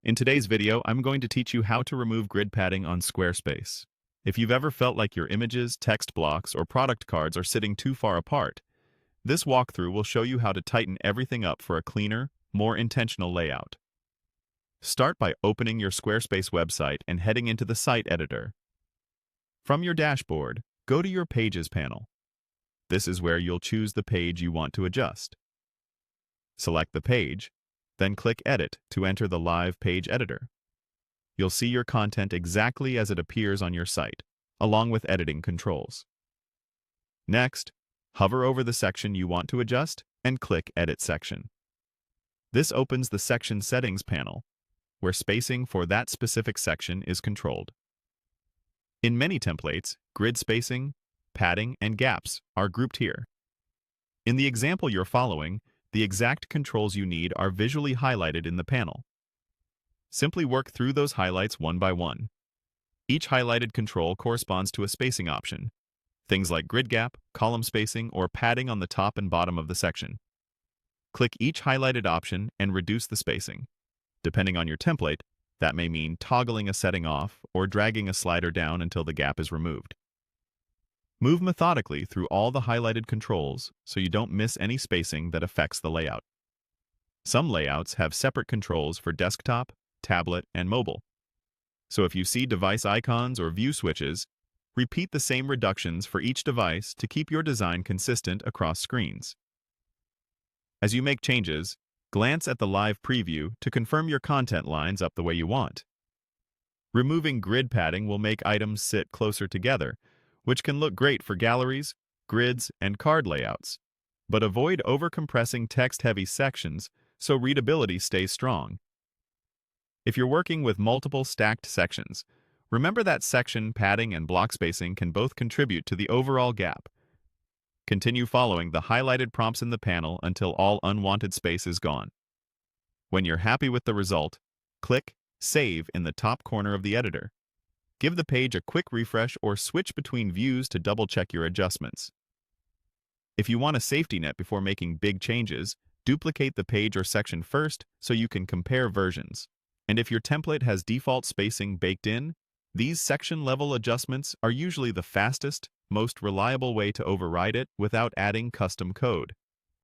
In today's video, I'm going to teach you how to remove grid padding on Squarespace. If you've ever felt like your images, text blocks, or product cards are sitting too far apart, this walkthrough will show you how to tighten everything up for a cleaner, more intentional layout. Start by opening your Squarespace website and heading into the site editor. From your dashboard, go to your Pages panel. This is where you'll choose the page you want to adjust. Select the page, then click Edit to enter the live page editor. You'll see your content exactly as it appears on your site, along with editing controls. Next, hover over the section you want to adjust and click Edit Section. This opens the Section Settings panel, where spacing for that specific section is controlled. In many templates, grid spacing, padding, and gaps are grouped here. In the example you're following, the exact controls you need are visually highlighted in the panel. Simply work through those highlights one by one. Each highlighted control corresponds to a spacing option, things like grid gap, column spacing, or padding on the top and bottom of the section. Click each highlighted option and reduce the spacing. Depending on your template, that may mean toggling a setting off or dragging a slider down until the gap is removed. Move methodically through all the highlighted controls so you don't miss any spacing that affects the layout. Some layouts have separate controls for desktop, tablet, and mobile. So if you see device icons or view switches, repeat the same reductions for each device to keep your design consistent across screens. As you make changes, glance at the live preview to confirm your content lines up the way you want. Removing grid padding will make items sit closer together, which can look great for galleries, grids, and card layouts. But avoid overcompressing text-heavy sections so readability stays strong. If you're working with multiple stacked sections, remember that section padding and block spacing can both contribute to the overall gap. Continue following the highlighted prompts in the panel until all unwanted space is gone. When you're happy with the result, click Save in the top corner of the editor. Give the page a quick refresh or switch between views to double-check your adjustments. If you want a safety net before making big changes, duplicate the page or section first so you can compare versions. And if your template has default spacing baked in, these section-level adjustments are usually the fastest, most reliable way to override it without adding custom code.